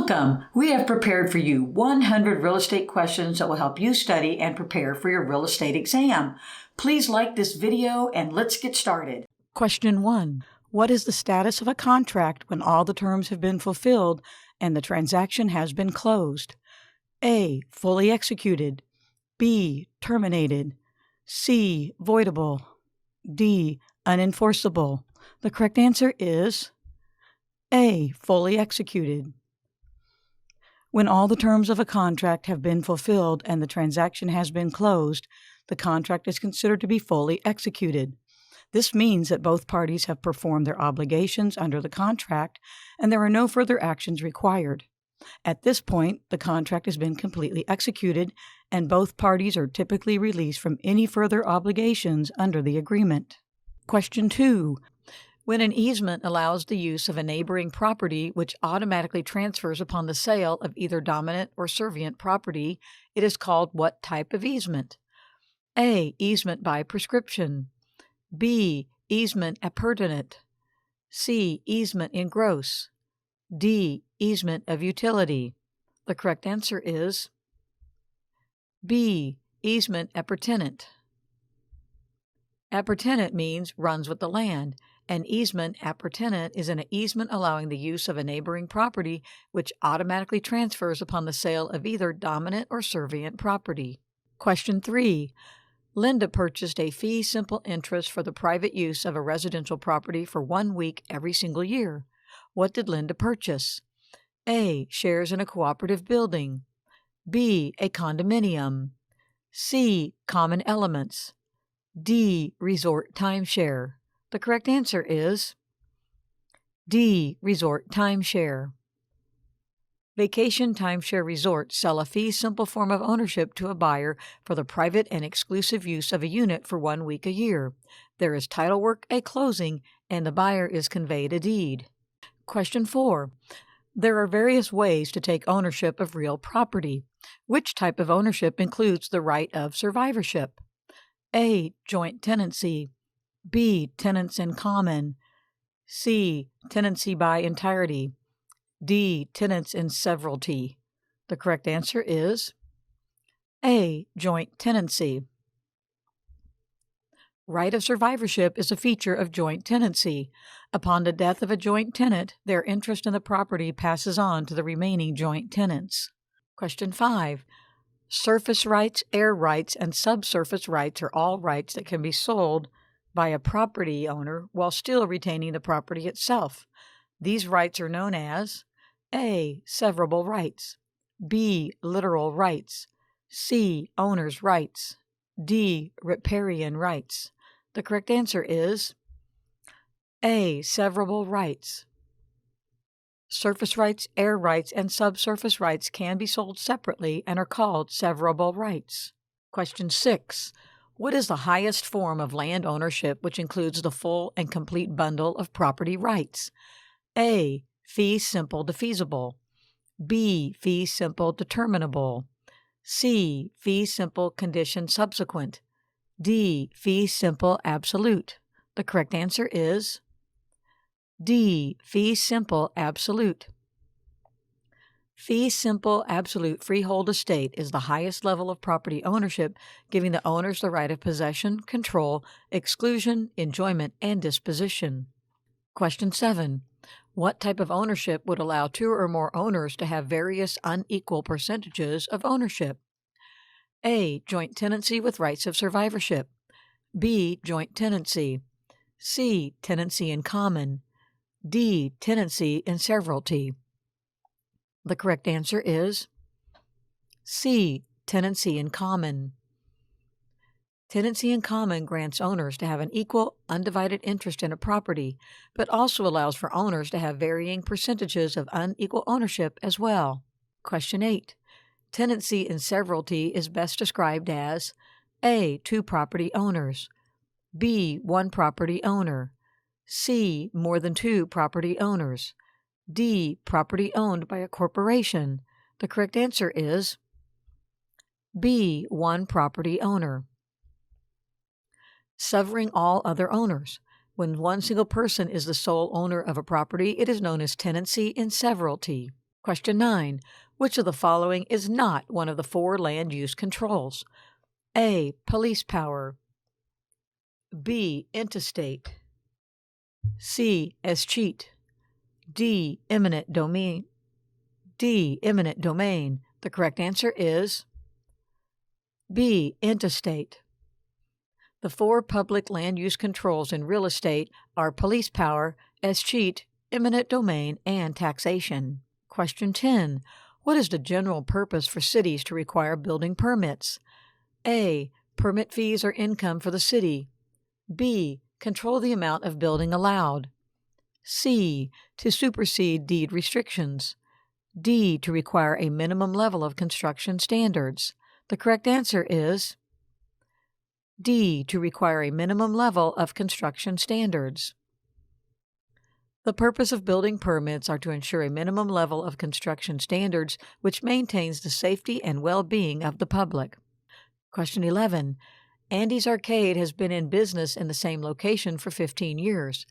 Welcome! We have prepared for you 100 real estate questions that will help you study and prepare for your real estate exam. Please like this video and let's get started. Question 1. What is the status of a contract when all the terms have been fulfilled and the transaction has been closed? A. Fully executed. B. Terminated. C. Voidable. D. Unenforceable. The correct answer is A. Fully executed. When all the terms of a contract have been fulfilled and the transaction has been closed, the contract is considered to be fully executed. This means that both parties have performed their obligations under the contract and there are no further actions required. At this point, the contract has been completely executed and both parties are typically released from any further obligations under the agreement. Question 2. When an easement allows the use of a neighboring property which automatically transfers upon the sale of either dominant or servient property, it is called what type of easement? A. Easement by prescription. B. Easement appurtenant. C. Easement in gross. D. Easement of utility. The correct answer is B. Easement appurtenant. Appurtenant means runs with the land. An easement appurtenant is an easement allowing the use of a neighboring property which automatically transfers upon the sale of either dominant or servient property. Question 3. Linda purchased a fee simple interest for the private use of a residential property for 1 week every single year. What did Linda purchase? A. Shares in a cooperative building. B. A condominium. C. Common elements. D. Resort timeshare. The correct answer is D. Resort timeshare. Vacation timeshare resorts sell a fee simple form of ownership to a buyer for the private and exclusive use of a unit for 1 week a year. There is title work at closing, and the buyer is conveyed a deed. Question 4. There are various ways to take ownership of real property. Which type of ownership includes the right of survivorship? A. Joint tenancy. B. Tenants in common. C. Tenancy by entirety. D. Tenants in severalty. The correct answer is A. Joint tenancy. Right of survivorship is a feature of joint tenancy. Upon the death of a joint tenant, their interest in the property passes on to the remaining joint tenants. Question 5. Surface rights, air rights, and subsurface rights are all rights that can be sold by a property owner while still retaining the property itself. These rights are known as A. Severable rights. B. Literal rights. C. Owner's rights. D. Riparian rights. The correct answer is A. Severable rights. Surface rights, air rights, and subsurface rights can be sold separately and are called severable rights. Question 6. What is the highest form of land ownership which includes the full and complete bundle of property rights? A. Fee simple defeasible. B. Fee simple determinable. C. Fee simple condition subsequent. D. Fee simple absolute. The correct answer is D. Fee simple absolute. Fee simple absolute freehold estate is the highest level of property ownership, giving the owners the right of possession, control, exclusion, enjoyment, and disposition. Question 7. What type of ownership would allow 2 or more owners to have various unequal percentages of ownership? A. Joint tenancy with rights of survivorship. B. Joint tenancy. C. Tenancy in common. D. Tenancy in severalty. The correct answer is C. Tenancy in common. Tenancy in common grants owners to have an equal, undivided interest in a property, but also allows for owners to have varying percentages of unequal ownership as well. Question 8. Tenancy in severalty is best described as A. 2 property owners. B. 1 property owner. C. More than 2 property owners. D. Property owned by a corporation. The correct answer is B. 1 property owner. Severing all other owners. When one single person is the sole owner of a property, it is known as tenancy in severalty. Question 9. Which of the following is not one of the 4 land use controls? A. Police power. B. Intestate. C. Escheat. D. Eminent domain. D. Eminent domain. The correct answer is B. Intestate. The 4 public land use controls in real estate are police power, escheat, eminent domain, and taxation. Question 10. What is the general purpose for cities to require building permits? A. Permit fees are income for the city. B. Control the amount of building allowed. C. To supersede deed restrictions. D. To require a minimum level of construction standards. The correct answer is D. To require a minimum level of construction standards. The purpose of building permits are to ensure a minimum level of construction standards which maintains the safety and well-being of the public. Question 11. Andy's Arcade has been in business in the same location for 15 years.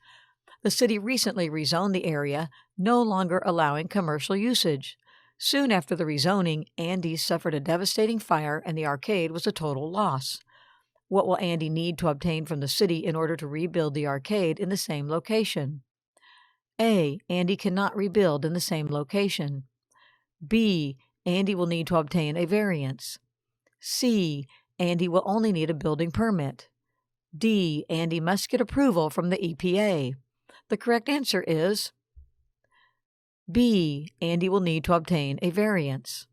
The city recently rezoned the area, no longer allowing commercial usage. Soon after the rezoning, Andy's suffered a devastating fire and the arcade was a total loss. What will Andy need to obtain from the city in order to rebuild the arcade in the same location? A. Andy cannot rebuild in the same location. B. Andy will need to obtain a variance. C. Andy will only need a building permit. D. Andy must get approval from the EPA. The correct answer is B. Andy will need to obtain a variance.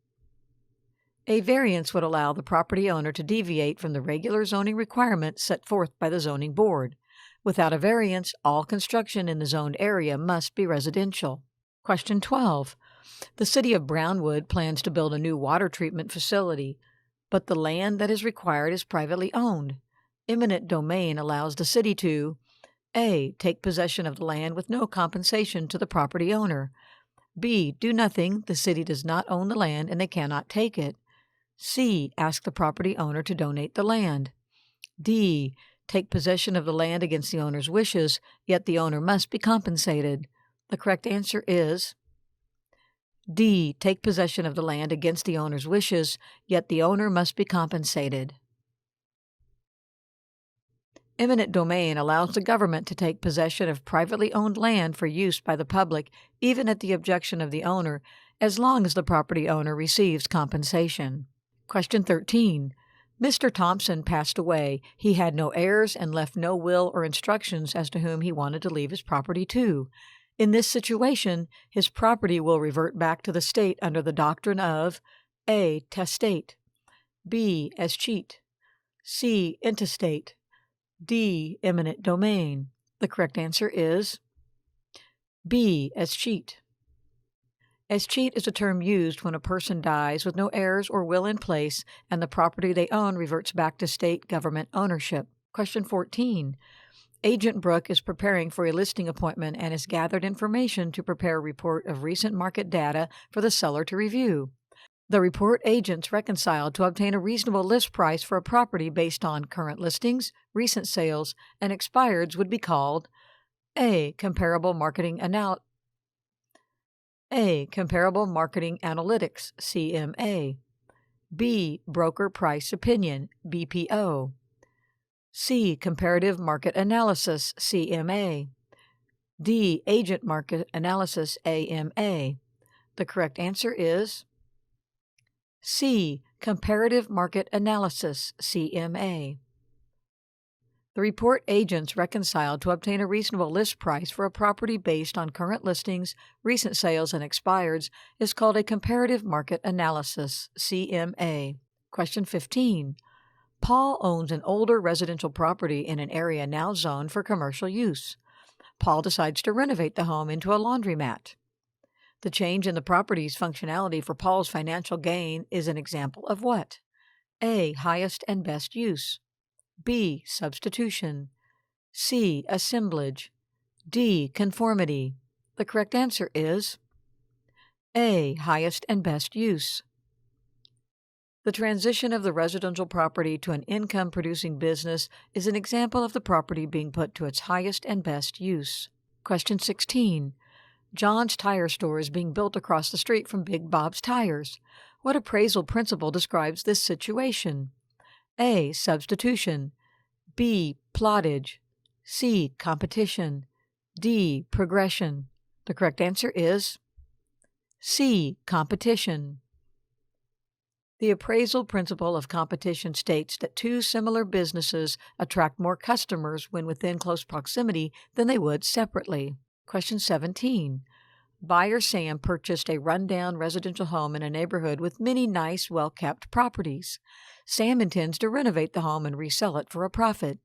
A variance would allow the property owner to deviate from the regular zoning requirements set forth by the zoning board. Without a variance, all construction in the zoned area must be residential. Question 12. The city of Brownwood plans to build a new water treatment facility, but the land that is required is privately owned. Eminent domain allows the city to A. Take possession of the land with no compensation to the property owner. B. Do nothing. The city does not own the land and they cannot take it. C. Ask the property owner to donate the land. D. Take possession of the land against the owner's wishes, yet the owner must be compensated. The correct answer is D. Take possession of the land against the owner's wishes, yet the owner must be compensated. Eminent domain allows the government to take possession of privately owned land for use by the public, even at the objection of the owner, as long as the property owner receives compensation. Question 13. Mr. Thompson passed away. He had no heirs and left no will or instructions as to whom he wanted to leave his property to. In this situation, his property will revert back to the state under the doctrine of A. Testate, B. Escheat, C. Intestate, D. Eminent domain. The correct answer is B. Escheat. Escheat is a term used when a person dies with no heirs or will in place and the property they own reverts back to state government ownership. Question 14. Agent Brooke is preparing for a listing appointment and has gathered information to prepare a report of recent market data for the seller to review. The report agents reconciled to obtain a reasonable list price for a property based on current listings, recent sales, and expireds would be called A. Comparable marketing analytics, CMA. B. Broker price opinion, BPO. C. Comparative market analysis, CMA. D. Agent market analysis, AMA. The correct answer is C. Comparative market analysis, CMA. The report agents reconciled to obtain a reasonable list price for a property based on current listings, recent sales, and expireds is called a comparative market analysis, CMA. Question 15. Paul owns an older residential property in an area now zoned for commercial use. Paul decides to renovate the home into a laundromat. The change in the property's functionality for Paul's financial gain is an example of what? A. Highest and best use. B. Substitution. C. Assemblage. D. Conformity. The correct answer is A. Highest and best use. The transition of the residential property to an income-producing business is an example of the property being put to its highest and best use. Question 16. John's Tire Store is being built across the street from Big Bob's Tires. What appraisal principle describes this situation? A. Substitution. B. Plottage. C. Competition. D. Progression. The correct answer is C. Competition. The appraisal principle of competition states that two similar businesses attract more customers when within close proximity than they would separately. Question 17. Buyer Sam purchased a rundown residential home in a neighborhood with many nice, well-kept properties. Sam intends to renovate the home and resell it for a profit.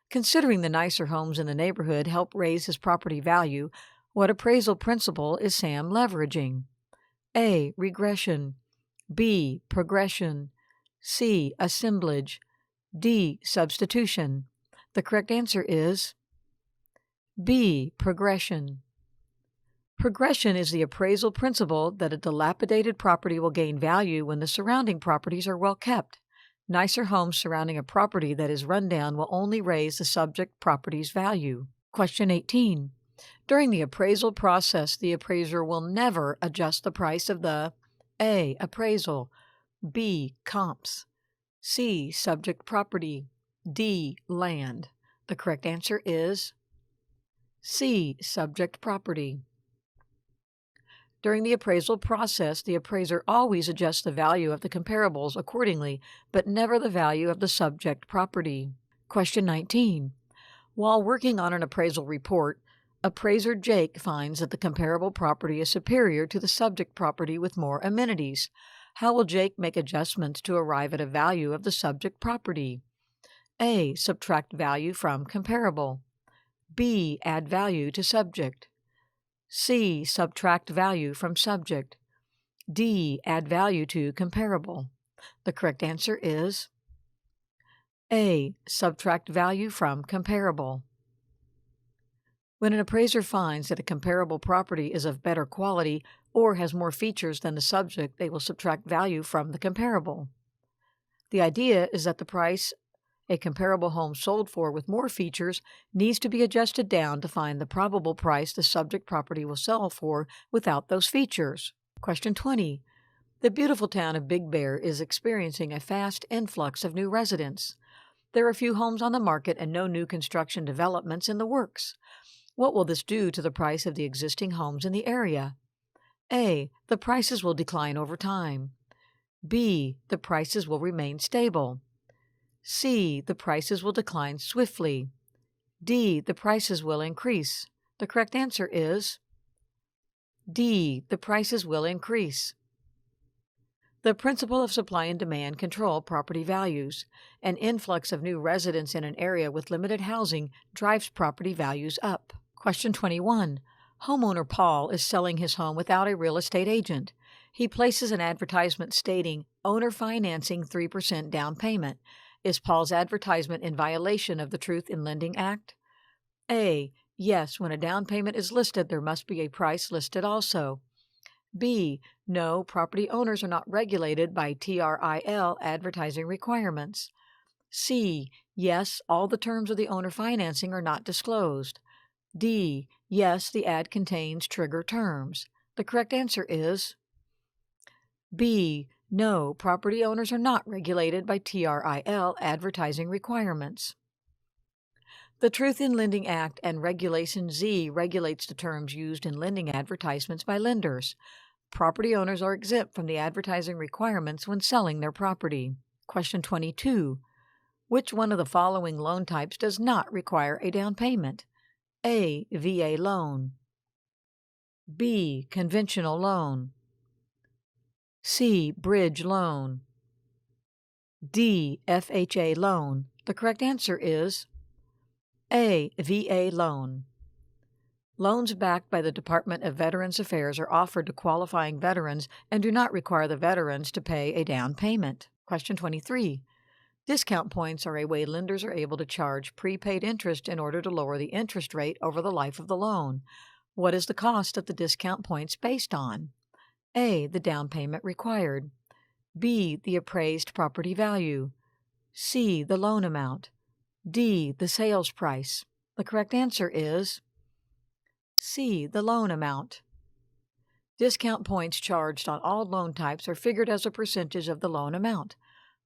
Considering the nicer homes in the neighborhood help raise his property value, what appraisal principle is Sam leveraging? A. Regression. B. Progression. C. Assemblage. D. Substitution. The correct answer is B. Progression. Progression is the appraisal principle that a dilapidated property will gain value when the surrounding properties are well kept. Nicer homes surrounding a property that is run down will only raise the subject property's value. Question 18. During the appraisal process, the appraiser will never adjust the price of the A. Appraisal, B. Comps, C. Subject property, D. Land. The correct answer is C. Subject property. During the appraisal process, the appraiser always adjusts the value of the comparables accordingly, but never the value of the subject property. Question 19. While working on an appraisal report, appraiser Jake finds that the comparable property is superior to the subject property with more amenities. How will Jake make adjustments to arrive at a value of the subject property? A. Subtract value from comparable. B. Add value to subject. C. Subtract value from subject. D. Add value to comparable. The correct answer is A. Subtract value from comparable. When an appraiser finds that a comparable property is of better quality or has more features than the subject, they will subtract value from the comparable. The idea is that the price a comparable home sold for with more features needs to be adjusted down to find the probable price the subject property will sell for without those features. Question 20. The beautiful town of Big Bear is experiencing a fast influx of new residents. There are few homes on the market and no new construction developments in the works. What will this do to the price of the existing homes in the area? A. The prices will decline over time. B. The prices will remain stable. C. The prices will decline swiftly. D. The prices will increase. The correct answer is D. The prices will increase. The principle of supply and demand control property values. An influx of new residents in an area with limited housing drives property values up. Question 21. Homeowner Paul is selling his home without a real estate agent. He places an advertisement stating owner financing 3% down payment. Is Paul's advertisement in violation of the Truth in Lending Act? A. Yes, when a down payment is listed, there must be a price listed also. B. No, property owners are not regulated by TRIL advertising requirements. C. Yes, all the terms of the owner financing are not disclosed. D. Yes, the ad contains trigger terms. The correct answer is B. No, property owners are not regulated by TRIL advertising requirements. The Truth in Lending Act and Regulation Z regulates the terms used in lending advertisements by lenders. Property owners are exempt from the advertising requirements when selling their property. Question 22. Which one of the following loan types does not require a down payment? A. VA loan. B. Conventional loan. C. Bridge loan. D. FHA loan. The correct answer is A. VA loan. Loans backed by the Department of Veterans Affairs are offered to qualifying veterans and do not require the veterans to pay a down payment. Question 23. Discount points are a way lenders are able to charge prepaid interest in order to lower the interest rate over the life of the loan. What is the cost of the discount points based on? A. The down payment required. B. The appraised property value. C. The loan amount. D. The sales price. The correct answer is C. The loan amount. Discount points charged on all loan types are figured as a percentage of the loan amount.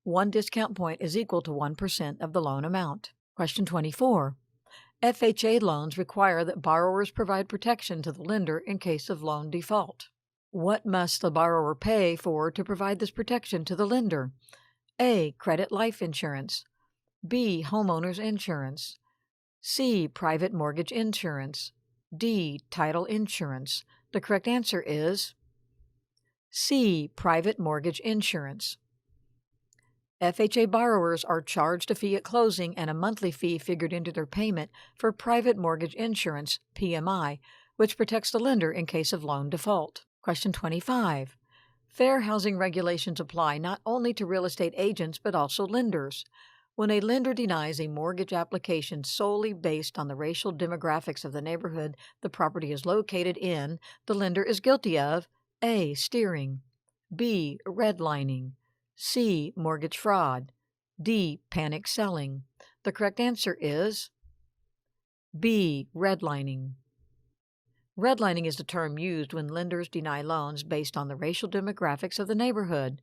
One discount point is equal to 1% of the loan amount. Question 24. FHA loans require that borrowers provide protection to the lender in case of loan default. What must the borrower pay for to provide this protection to the lender? A. Credit life insurance. B. Homeowner's insurance. C. Private mortgage insurance. D. Title insurance. The correct answer is C. Private mortgage insurance. FHA borrowers are charged a fee at closing and a monthly fee figured into their payment for private mortgage insurance, PMI, which protects the lender in case of loan default. Question 25. Fair housing regulations apply not only to real estate agents but also lenders. When a lender denies a mortgage application solely based on the racial demographics of the neighborhood the property is located in, the lender is guilty of A. Steering, B. Redlining, C. Mortgage fraud, D. Panic selling. The correct answer is B. Redlining. Redlining is the term used when lenders deny loans based on the racial demographics of the neighborhood.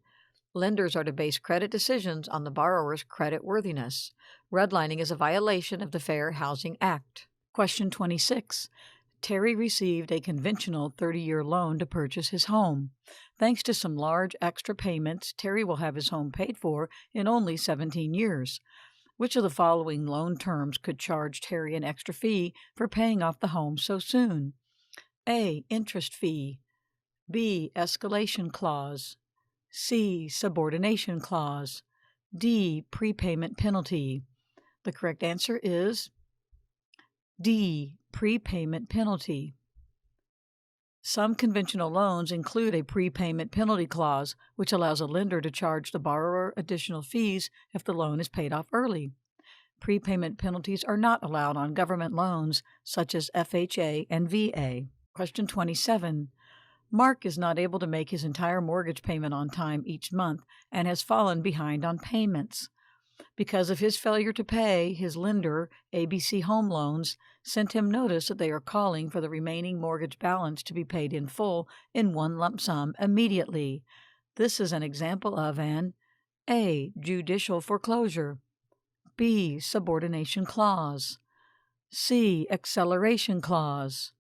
Lenders are to base credit decisions on the borrower's creditworthiness. Redlining is a violation of the Fair Housing Act. Question 26. Terry received a conventional 30-year loan to purchase his home. Thanks to some large extra payments, Terry will have his home paid for in only 17 years. Which of the following loan terms could charge Terry an extra fee for paying off the home so soon? A. Interest fee. B. Escalation clause. C. Subordination clause. D. Prepayment penalty. The correct answer is D. Prepayment penalty. Some conventional loans include a prepayment penalty clause, which allows a lender to charge the borrower additional fees if the loan is paid off early. Prepayment penalties are not allowed on government loans such as FHA and VA. Question 27. Mark is not able to make his entire mortgage payment on time each month and has fallen behind on payments. Because of his failure to pay, his lender, ABC Home Loans, sent him notice that they are calling for the remaining mortgage balance to be paid in full in one lump sum immediately. This is an example of an A. Judicial foreclosure, B. Subordination clause, C. Acceleration clause,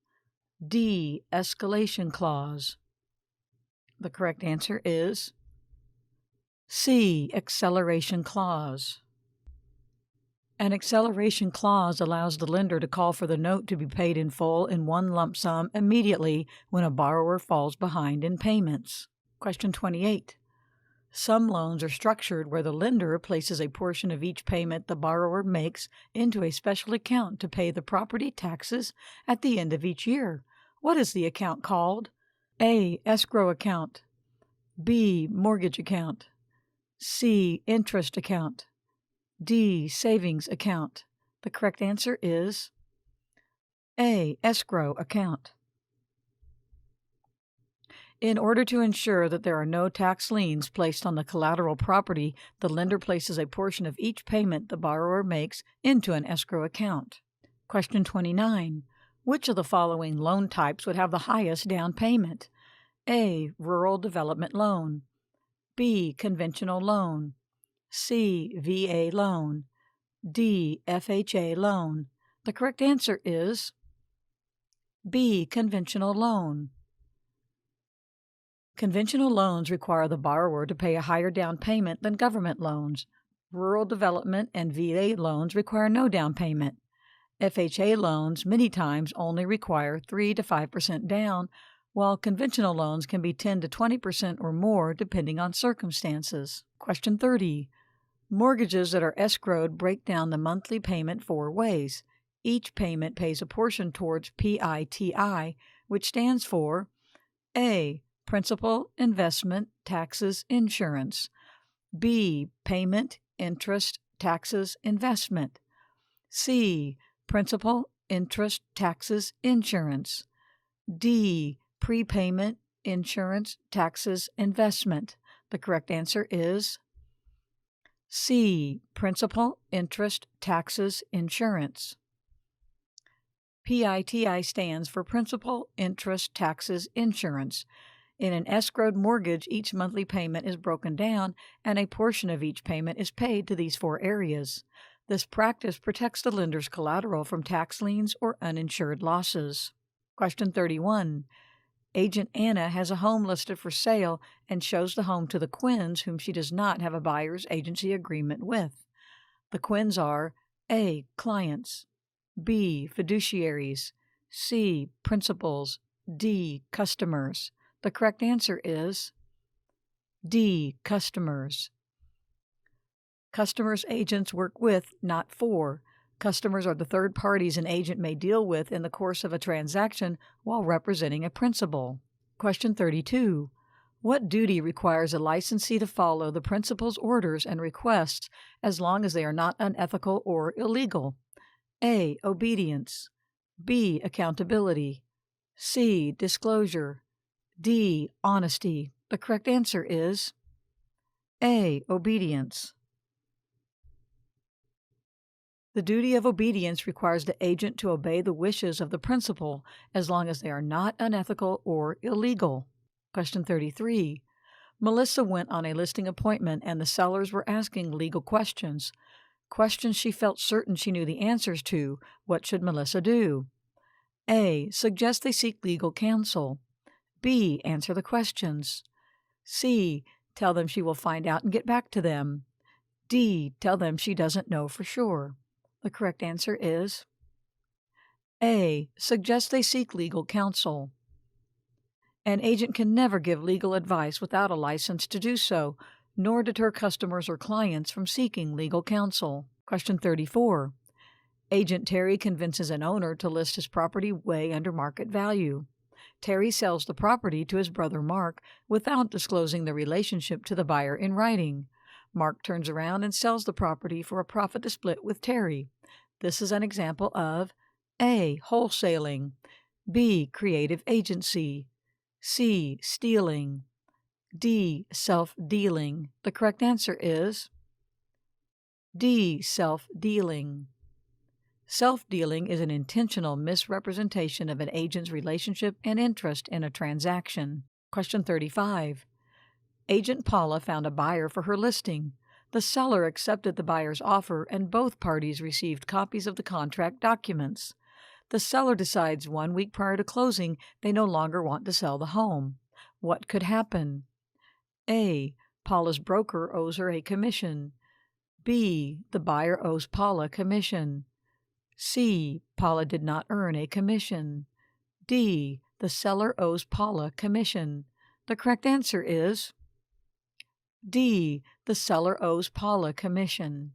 D. Escalation clause. The correct answer is C. Acceleration clause. An acceleration clause allows the lender to call for the note to be paid in full in one lump sum immediately when a borrower falls behind in payments. Question 28. Some loans are structured where the lender places a portion of each payment the borrower makes into a special account to pay the property taxes at the end of each year. What is the account called? A. Escrow account, B. Mortgage account, C. Interest account, D. Savings account. The correct answer is A. Escrow account. In order to ensure that there are no tax liens placed on the collateral property, the lender places a portion of each payment the borrower makes into an escrow account. Question 29. Which of the following loan types would have the highest down payment? A. Rural Development Loan, B. Conventional Loan, C. VA Loan, D. FHA Loan. The correct answer is B. Conventional Loan. Conventional loans require the borrower to pay a higher down payment than government loans. Rural development and VA loans require no down payment. FHA loans many times only require 3 to 5% down, while conventional loans can be 10 to 20% or more depending on circumstances. Question 30. Mortgages that are escrowed break down the monthly payment 4 ways. Each payment pays a portion towards PITI, which stands for A. Principal, investment, taxes, insurance. B. Payment, interest, taxes, investment. C. Principal, interest, taxes, insurance. D. Prepayment, insurance, taxes, investment. The correct answer is C. Principal, interest, taxes, insurance. PITI stands for Principal, Interest, Taxes, Insurance. In an escrowed mortgage, each monthly payment is broken down and a portion of each payment is paid to these four areas. This practice protects the lender's collateral from tax liens or uninsured losses. Question 31. Agent Anna has a home listed for sale and shows the home to the Quinns, whom she does not have a buyer's agency agreement with. The Quinns are A. Clients, B. Fiduciaries, C. Principals, D. Customers. The correct answer is D. Customers. Customers agents work with, not for. Customers are the third parties an agent may deal with in the course of a transaction while representing a principal. Question 32. What duty requires a licensee to follow the principal's orders and requests as long as they are not unethical or illegal? A. Obedience, B. Accountability, C. Disclosure, D. Honesty. The correct answer is A. Obedience. The duty of obedience requires the agent to obey the wishes of the principal as long as they are not unethical or illegal. Question 33. Melissa went on a listing appointment and the sellers were asking legal questions. Questions she felt certain she knew the answers to. What should Melissa do? A. Suggest they seek legal counsel. B. Answer the questions. C. Tell them she will find out and get back to them. D. Tell them she doesn't know for sure. The correct answer is A. Suggest they seek legal counsel. An agent can never give legal advice without a license to do so, nor deter customers or clients from seeking legal counsel. Question 34. Agent Terry convinces an owner to list his property way under market value. Terry sells the property to his brother Mark without disclosing the relationship to the buyer in writing. Mark turns around and sells the property for a profit to split with Terry. This is an example of A. Wholesaling, B. Creative agency, C. Stealing, D. Self-dealing. The correct answer is D. Self-dealing. Self-dealing is an intentional misrepresentation of an agent's relationship and interest in a transaction. Question 35. Agent Paula found a buyer for her listing. The seller accepted the buyer's offer and both parties received copies of the contract documents. The seller decides 1 week prior to closing they no longer want to sell the home. What could happen? A. Paula's broker owes her a commission. B. The buyer owes Paula commission. C. Paula did not earn a commission. D. The seller owes Paula commission. The correct answer is D. The seller owes Paula commission.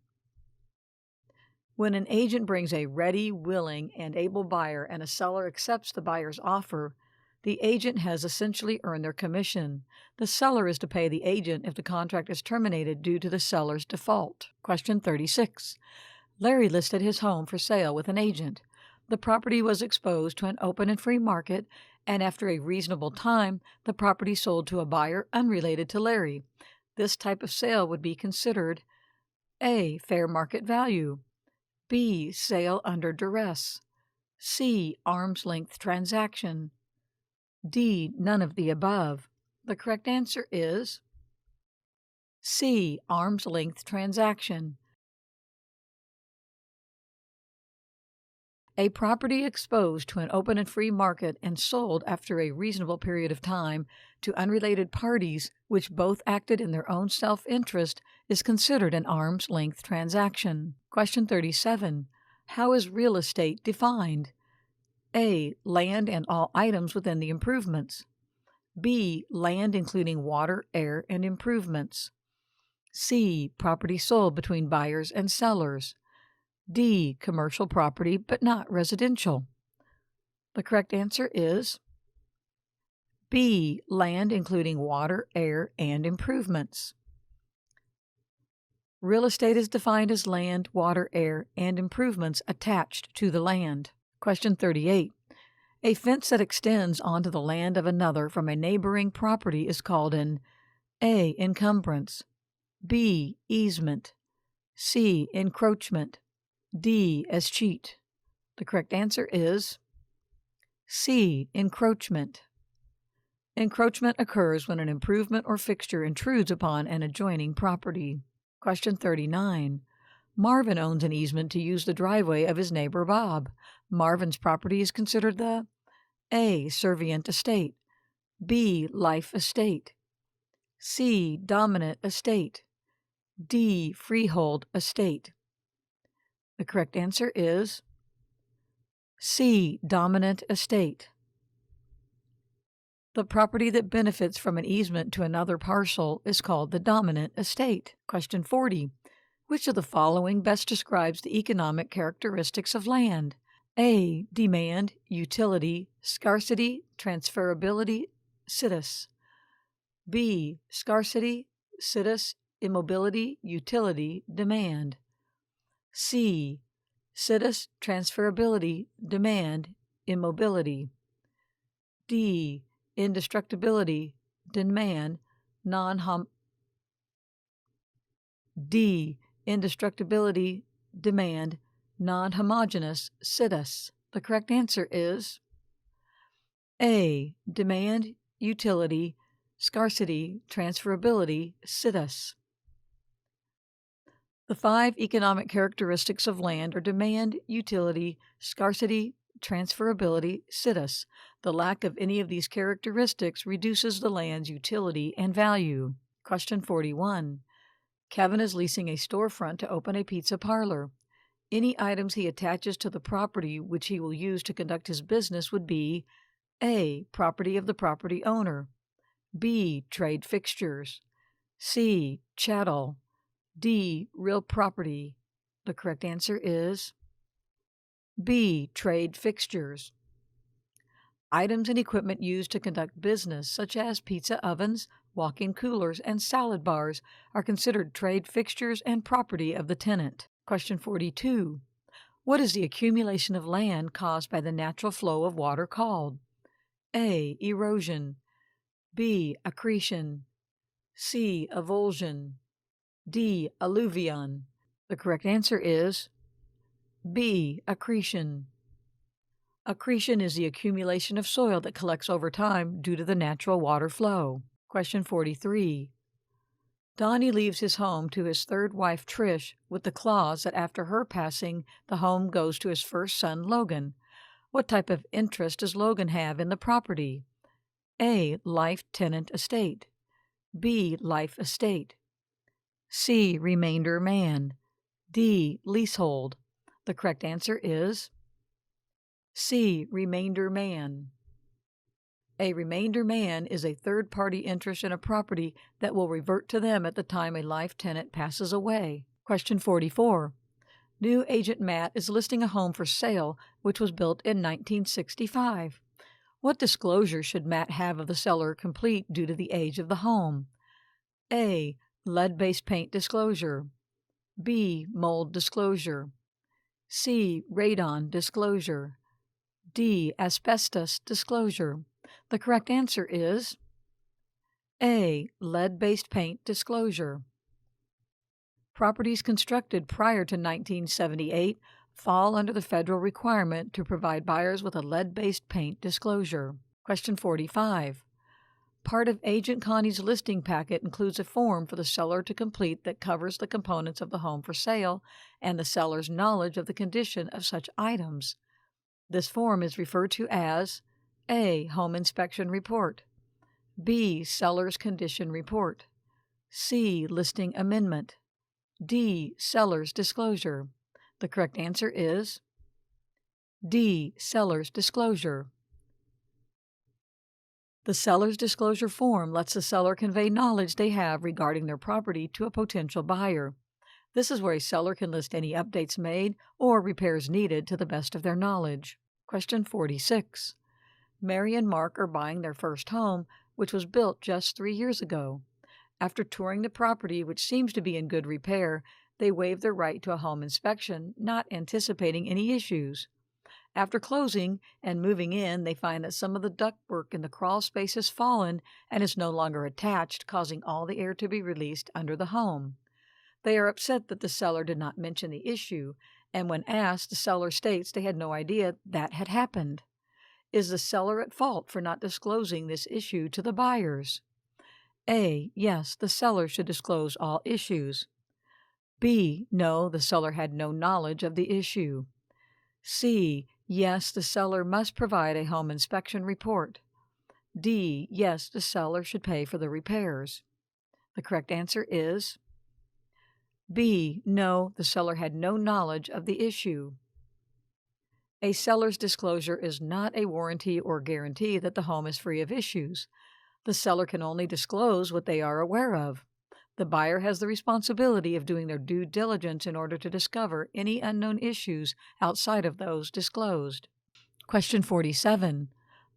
When an agent brings a ready, willing, and able buyer and a seller accepts the buyer's offer, the agent has essentially earned their commission. The seller is to pay the agent if the contract is terminated due to the seller's default. Question 36. Larry listed his home for sale with an agent. The property was exposed to an open and free market, and after a reasonable time, the property sold to a buyer unrelated to Larry. This type of sale would be considered A. Fair market value, B. Sale under duress, C. Arm's length transaction, D. None of the above. The correct answer is C. Arm's length transaction. A property exposed to an open and free market and sold after a reasonable period of time to unrelated parties which both acted in their own self-interest is considered an arm's length transaction. Question 37. How is real estate defined? A. Land and all items within the improvements. B. Land including water, air, and improvements. C. Property sold between buyers and sellers. D. Commercial property, but not residential. The correct answer is B. Land including water, air, and improvements. Real estate is defined as land, water, air, and improvements attached to the land. Question 38. A fence that extends onto the land of another from a neighboring property is called an A. Encumbrance, B. Easement, C. Encroachment, D. Escheat. The correct answer is C. Encroachment. Encroachment occurs when an improvement or fixture intrudes upon an adjoining property. Question 39. Marvin owns an easement to use the driveway of his neighbor Bob. Marvin's property is considered the A. Servient estate, B. Life estate, C. Dominant estate, D. Freehold estate. The correct answer is C. Dominant estate. The property that benefits from an easement to another parcel is called the dominant estate. Question 40. Which of the following best describes the economic characteristics of land? A. Demand, utility, scarcity, transferability, situs. B. Scarcity, situs, immobility, utility, demand. C. Situs, transferability, demand, immobility. D. Indestructibility, demand, D. Indestructibility, demand, non-homogeneous, situs. The correct answer is A. Demand, utility, scarcity, transferability, situs. The 5 economic characteristics of land are demand, utility, scarcity, transferability, situs. The lack of any of these characteristics reduces the land's utility and value. Question 41. Kevin is leasing a storefront to open a pizza parlor. Any items he attaches to the property which he will use to conduct his business would be A. Property of the property owner, B. Trade fixtures, C. Chattel, D. Real property. The correct answer is B. Trade fixtures. Items and equipment used to conduct business, such as pizza ovens, walk-in coolers, and salad bars, are considered trade fixtures and property of the tenant. Question 42. What is the accumulation of land caused by the natural flow of water called? A. Erosion, B. Accretion, C. Avulsion, D. Alluvion. The correct answer is B. Accretion. Accretion is the accumulation of soil that collects over time due to the natural water flow. Question 43. Donnie leaves his home to his third wife, Trish, with the clause that after her passing, the home goes to his first son, Logan. What type of interest does Logan have in the property? A. Life tenant estate, B. Life estate, C. Remainder man, D. Leasehold. The correct answer is C. Remainder man. A remainder man is a third-party interest in a property that will revert to them at the time a life tenant passes away. Question 44. New agent Matt is listing a home for sale which was built in 1965. What disclosure should Matt have of the seller complete due to the age of the home? A. Lead-based paint disclosure, B. Mold disclosure, C. Radon disclosure, D. Asbestos disclosure. The correct answer is A. Lead-based paint disclosure. Properties constructed prior to 1978 fall under the federal requirement to provide buyers with a lead-based paint disclosure. Question 45. Part of Agent Connie's listing packet includes a form for the seller to complete that covers the components of the home for sale and the seller's knowledge of the condition of such items. This form is referred to as A. Home inspection report, B. Seller's condition report, C. Listing amendment, D. Seller's disclosure. The correct answer is D. Seller's disclosure. The seller's disclosure form lets the seller convey knowledge they have regarding their property to a potential buyer. This is where a seller can list any updates made or repairs needed to the best of their knowledge. Question 46. Mary and Mark are buying their first home, which was built just 3 years ago. After touring the property, which seems to be in good repair, they waive their right to a home inspection, not anticipating any issues. After closing and moving in, they find that some of the ductwork in the crawl space has fallen and is no longer attached, causing all the air to be released under the home. They are upset that the seller did not mention the issue and when asked, the seller states they had no idea that had happened. Is the seller at fault for not disclosing this issue to the buyers? A. Yes, the seller should disclose all issues. B. No, the seller had no knowledge of the issue. C. Yes, the seller must provide a home inspection report. D. Yes, the seller should pay for the repairs. The correct answer is B. No, the seller had no knowledge of the issue. A seller's disclosure is not a warranty or guarantee that the home is free of issues. The seller can only disclose what they are aware of. The buyer has the responsibility of doing their due diligence in order to discover any unknown issues outside of those disclosed. Question 47.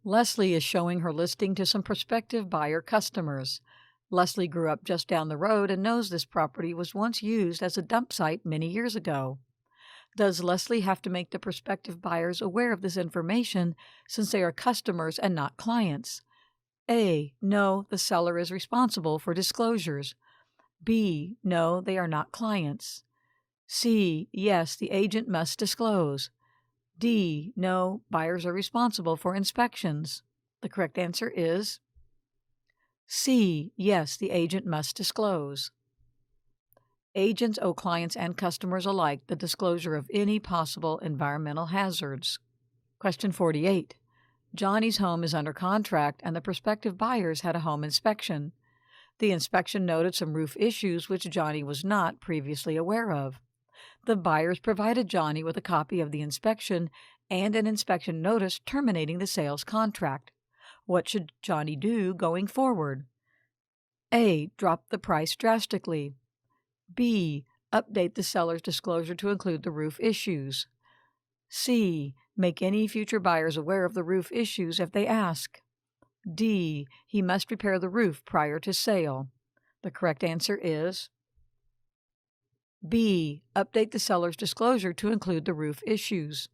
Leslie is showing her listing to some prospective buyer customers. Leslie grew up just down the road and knows this property was once used as a dump site many years ago. Does Leslie have to make the prospective buyers aware of this information since they are customers and not clients? A. No, the seller is responsible for disclosures. B. No, they are not clients. C. Yes, the agent must disclose. D. No, buyers are responsible for inspections. The correct answer is C. Yes, the agent must disclose. Agents owe clients and customers alike the disclosure of any possible environmental hazards. Question 48. Johnny's home is under contract and the prospective buyers had a home inspection. The inspection noted some roof issues which Johnny was not previously aware of. The buyers provided Johnny with a copy of the inspection and an inspection notice terminating the sales contract. What should Johnny do going forward? A. Drop the price drastically. B. Update the seller's disclosure to include the roof issues. C. Make any future buyers aware of the roof issues if they ask. D. He must repair the roof prior to sale. The correct answer is B. Update the seller's disclosure to include the roof issues.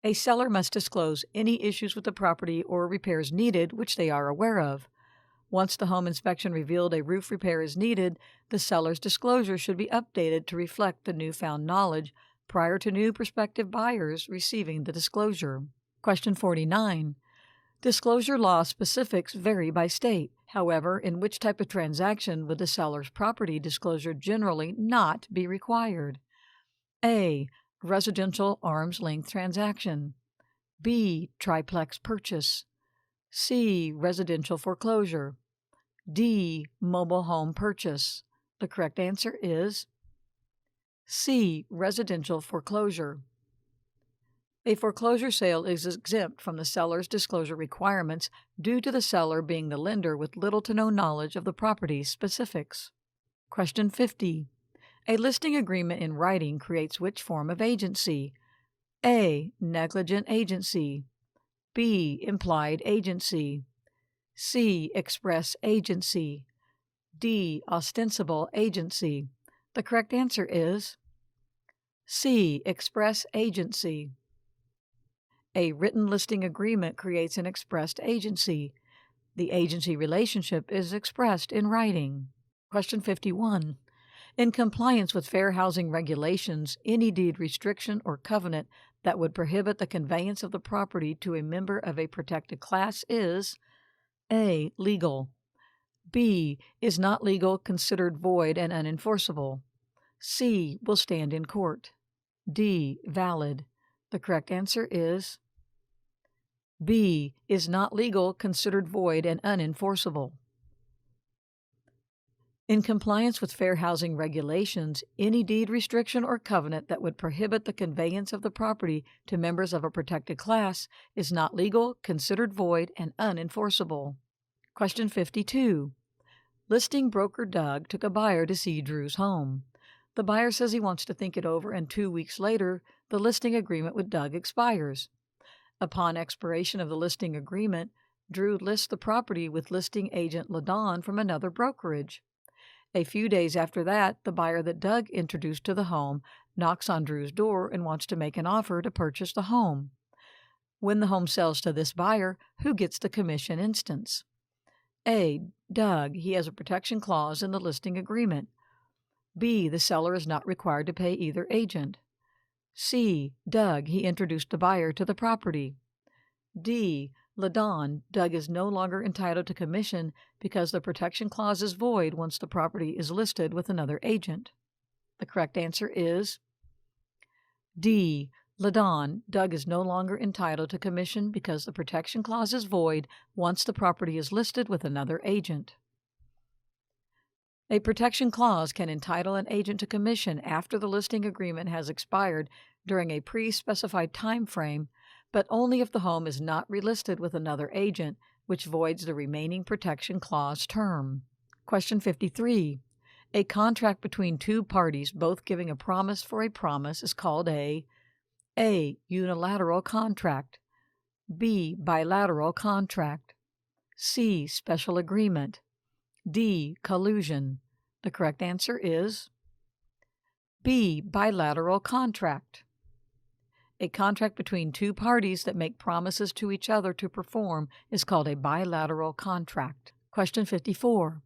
A seller must disclose any issues with the property or repairs needed which they are aware of. Once the home inspection revealed a roof repair is needed, the seller's disclosure should be updated to reflect the newfound knowledge prior to new prospective buyers receiving the disclosure. Question 49. Disclosure law specifics vary by state. However, in which type of transaction would the seller's property disclosure generally not be required? A. Residential arm's length transaction. B. Triplex purchase. C. Residential foreclosure. D. Mobile home purchase. The correct answer is C. Residential foreclosure. A foreclosure sale is exempt from the seller's disclosure requirements due to the seller being the lender with little to no knowledge of the property's specifics. Question 50. A listing agreement in writing creates which form of agency? A. Negligent agency. B. Implied agency. C. Express agency. D. Ostensible agency. The correct answer is C. Express agency. A written listing agreement creates an expressed agency. The agency relationship is expressed in writing. Question 51. In compliance with fair housing regulations, any deed restriction or covenant that would prohibit the conveyance of the property to a member of a protected class is A. Legal. B. Is not legal, considered void and unenforceable. C. Will stand in court. D. Valid. The correct answer is B. Is not legal, considered void and unenforceable. In compliance with fair housing regulations, any deed restriction or covenant that would prohibit the conveyance of the property to members of a protected class is not legal, considered void, and unenforceable. Question 52. Listing broker Doug took a buyer to see Drew's home. The buyer says he wants to think it over, and 2 weeks later, the listing agreement with Doug expires. Upon expiration of the listing agreement, Drew lists the property with listing agent LaDawn from another brokerage. A few days after that, the buyer that Doug introduced to the home knocks on Drew's door and wants to make an offer to purchase the home. When the home sells to this buyer, who gets the commission instance? A. Doug. He has a protection clause in the listing agreement. B. The seller is not required to pay either agent. C. Doug, he introduced the buyer to the property. D. Ladon, Doug is no longer entitled to commission because the protection clause is void once the property is listed with another agent. The correct answer is D. Ladon, Doug is no longer entitled to commission because the protection clause is void once the property is listed with another agent. A protection clause can entitle an agent to commission after the listing agreement has expired during a pre-specified time frame, but only if the home is not relisted with another agent, which voids the remaining protection clause term. Question 53. A contract between two parties both giving a promise for a promise is called a unilateral contract, B. bilateral contract, C. special agreement, D. collusion. The correct answer is B. bilateral contract. A contract between two parties that make promises to each other to perform is called a bilateral contract. Question 54.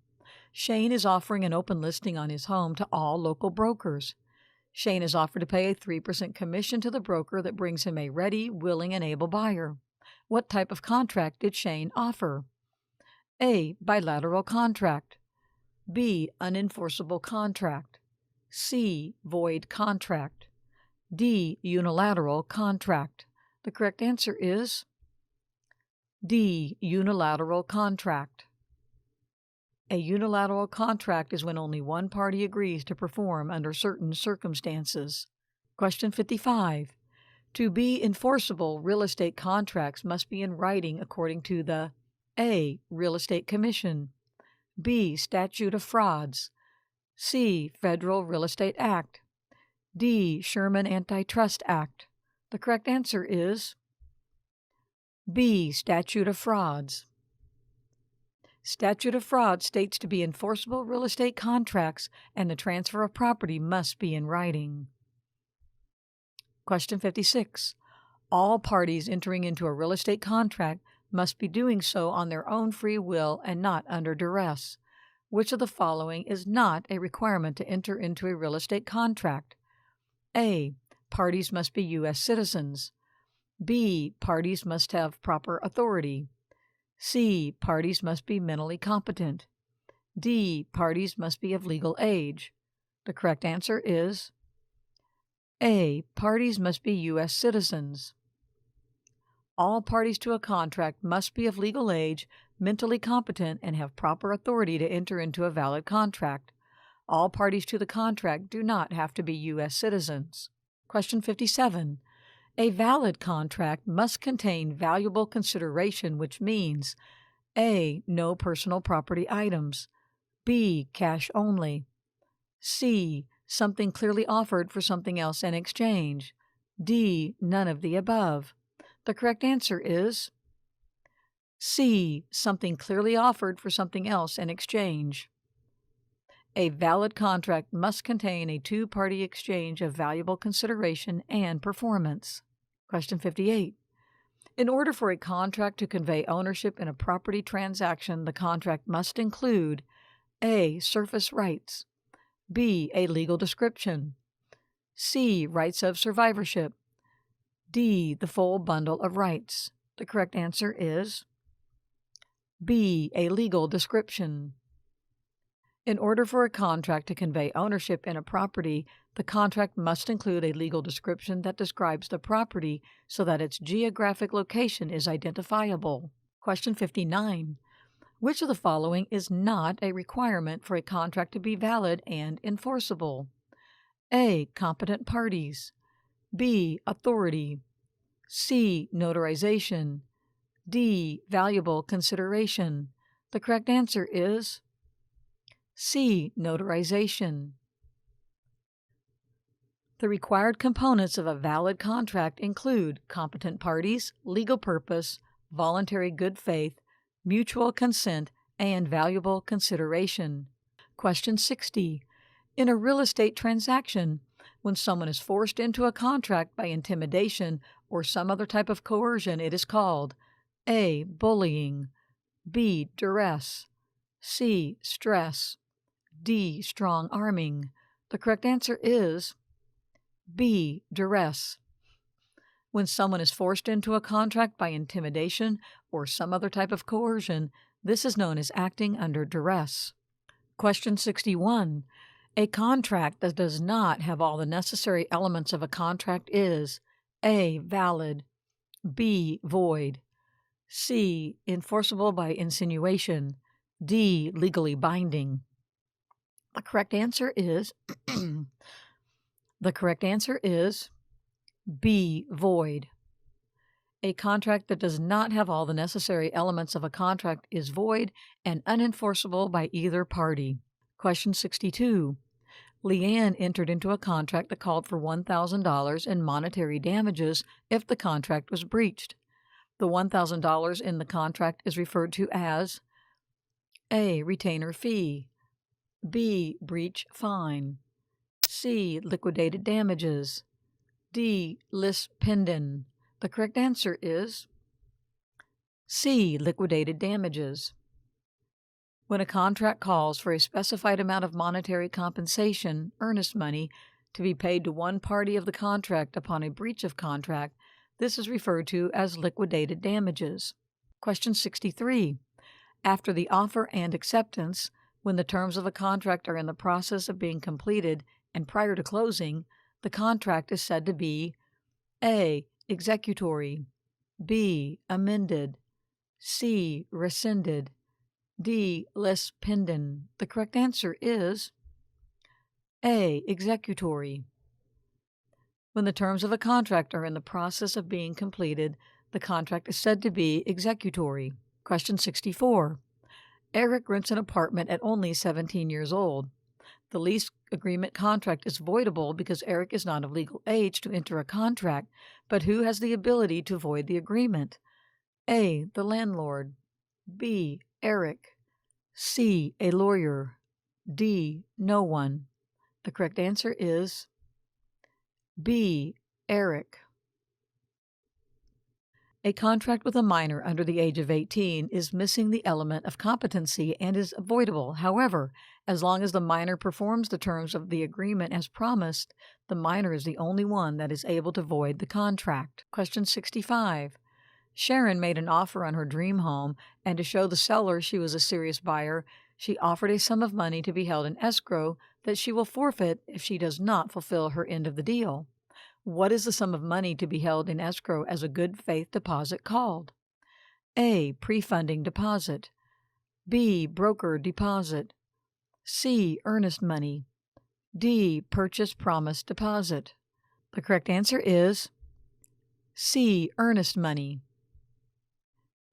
Shane is offering an open listing on his home to all local brokers. Shane is offered to pay a 3% commission to the broker that brings him a ready, willing, and able buyer. What type of contract did Shane offer? A. bilateral contract, B. unenforceable contract, C. void contract, D. unilateral contract. The correct answer is D. unilateral contract. A unilateral contract is when only one party agrees to perform under certain circumstances. Question 55. To be enforceable, real estate contracts must be in writing according to the A. Real Estate Commission, B. Statute of Frauds, C. Federal Real Estate Act, D. Sherman Antitrust Act. The correct answer is B. Statute of Frauds. Statute of Frauds states to be enforceable real estate contracts and the transfer of property must be in writing. Question 56. All parties entering into a real estate contract must be doing so on their own free will and not under duress. Which of the following is not a requirement to enter into a real estate contract? A. Parties must be U.S. citizens. B. Parties must have proper authority. C. Parties must be mentally competent. D. Parties must be of legal age. The correct answer is A. Parties must be U.S. citizens. All parties to a contract must be of legal age, mentally competent, and have proper authority to enter into a valid contract. All parties to the contract do not have to be U.S. citizens. Question 57. A valid contract must contain valuable consideration, which means A. No personal property items, B. Cash only, C. Something clearly offered for something else in exchange, D. None of the above. The correct answer is C. Something clearly offered for something else in exchange. A valid contract must contain a two-party exchange of valuable consideration and performance. Question 58. In order for a contract to convey ownership in a property transaction, the contract must include A. Surface rights, B. A legal description, C. Rights of survivorship, D. The full bundle of rights. The correct answer is B. A legal description. In order for a contract to convey ownership in a property, the contract must include a legal description that describes the property so that its geographic location is identifiable. Question 59. Which of the following is not a requirement for a contract to be valid and enforceable? A. Competent parties, B. Authority, C. Notarization, D. Valuable consideration. The correct answer is C. Notarization. The required components of a valid contract include competent parties, legal purpose, voluntary good faith, mutual consent, and valuable consideration. Question 60. In a real estate transaction, when someone is forced into a contract by intimidation or some other type of coercion, it is called A. Bullying, B. Duress, C. Stress, D. Strong arming. The correct answer is B. Duress. When someone is forced into a contract by intimidation or some other type of coercion, this is known as acting under duress. Question 61. A contract that does not have all the necessary elements of a contract is A. Valid, B. Void, C. Enforceable by insinuation, D. Legally binding. The correct answer is B. Void. A contract that does not have all the necessary elements of a contract is void and unenforceable by either party. Question 62. Leanne entered into a contract that called for $1,000 in monetary damages if the contract was breached. The $1,000 in the contract is referred to as A. Retainer fee, B. Breach fine, C. Liquidated damages, D. Lis pendens. The correct answer is C. Liquidated damages. When a contract calls for a specified amount of monetary compensation, earnest money, to be paid to one party of the contract upon a breach of contract, this is referred to as liquidated damages. Question 63. After the offer and acceptance, when the terms of a contract are in the process of being completed and prior to closing, the contract is said to be A. Executory, B. Amended, C. Rescinded, D. Lis pendens. The correct answer is A. Executory. When the terms of a contract are in the process of being completed, the contract is said to be executory. Question 64. Eric rents an apartment at only 17 years old. The lease agreement contract is voidable because Eric is not of legal age to enter a contract, but who has the ability to void the agreement? A. The landlord, B. Eric, C. A lawyer, D. No one. The correct answer is B. Eric. A contract with a minor under the age of 18 is missing the element of competency and is avoidable. However, as long as the minor performs the terms of the agreement as promised, the minor is the only one that is able to void the contract. Question 65. Sharon made an offer on her dream home, and to show the seller she was a serious buyer, she offered a sum of money to be held in escrow that she will forfeit if she does not fulfill her end of the deal. What is the sum of money to be held in escrow as a good faith deposit called? A. Pre-funding deposit, B. Broker deposit, C. Earnest money, D. Purchase promise deposit. The correct answer is C. Earnest money.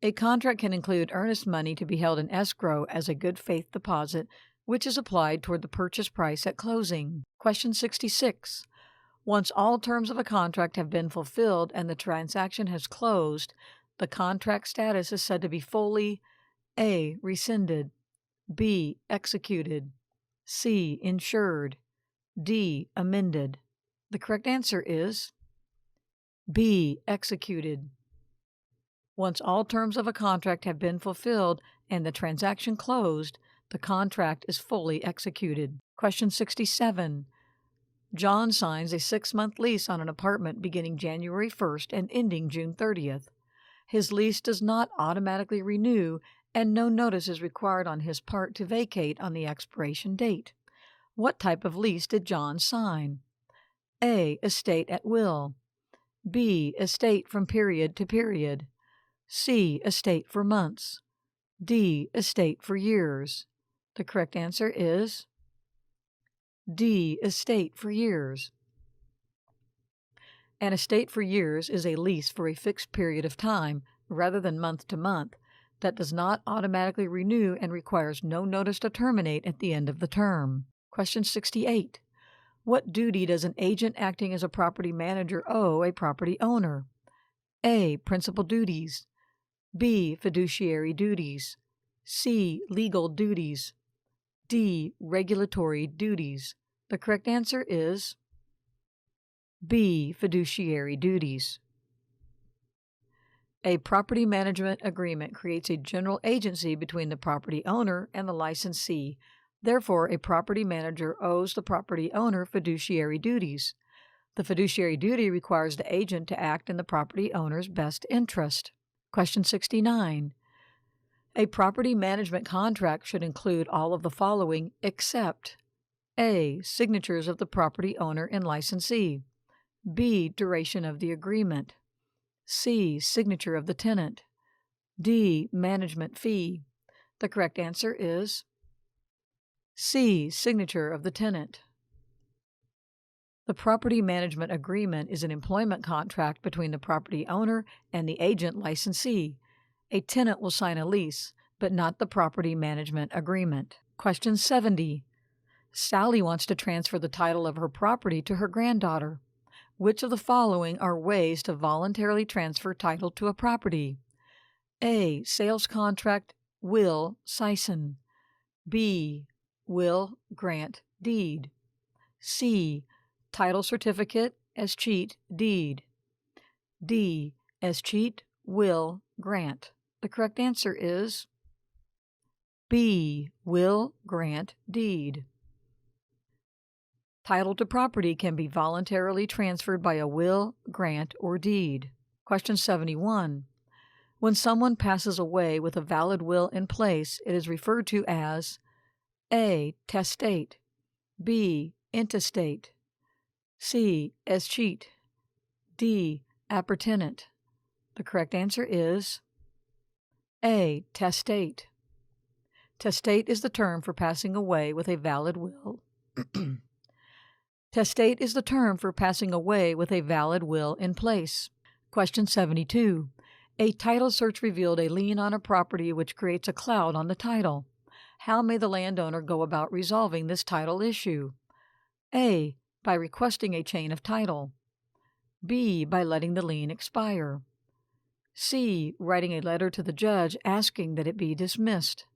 A contract can include earnest money to be held in escrow as a good faith deposit, which is applied toward the purchase price at closing. Question 66. Once all terms of a contract have been fulfilled and the transaction has closed, the contract status is said to be fully A. Rescinded, B. Executed, C. Insured, D. Amended. The correct answer is B. Executed. Once all terms of a contract have been fulfilled and the transaction closed, the contract is fully executed. Question 67. John signs a 6-month lease on an apartment beginning January 1st and ending June 30th. His lease does not automatically renew, and no notice is required on his part to vacate on the expiration date. What type of lease did John sign? A. Estate at will, B. Estate from period to period, C. Estate for months, D. Estate for years. The correct answer is D. Estate for years. An estate for years is a lease for a fixed period of time, rather than month to month, that does not automatically renew and requires no notice to terminate at the end of the term. Question 68. What duty does an agent acting as a property manager owe a property owner? A. Principal duties, B. Fiduciary duties, C. Legal duties, D. Regulatory duties. The correct answer is B. Fiduciary duties. A property management agreement creates a general agency between the property owner and the licensee. Therefore, a property manager owes the property owner fiduciary duties. The fiduciary duty requires the agent to act in the property owner's best interest. Question 69. A property management contract should include all of the following except A. Signatures of the property owner and licensee. B. Duration of the agreement. C. Signature of the tenant. D. Management fee. The correct answer is C. Signature of the tenant. The property management agreement is an employment contract between the property owner and the agent licensee. A tenant will sign a lease, but not the property management agreement. Question 70. Sally wants to transfer the title of her property to her granddaughter. Which of the following are ways to voluntarily transfer title to a property? A. Sales contract, will, sison. B. Will, grant, deed. C. Title certificate, escheat, deed. D. Escheat, will, grant. The correct answer is B. Will, grant, deed. Title to property can be voluntarily transferred by a will, grant, or deed. Question 71. When someone passes away with a valid will in place, it is referred to as A. Testate, B. Intestate, C. Escheat, D. Appurtenant. The correct answer is A. Testate. Testate is the term for passing away with a valid will. Testate is the term for passing away with a valid will in place. Question 72. A title search revealed a lien on a property which creates a cloud on the title. How may the landowner go about resolving this title issue? A. By requesting a chain of title. B. By letting the lien expire. C. Writing a letter to the judge asking that it be dismissed.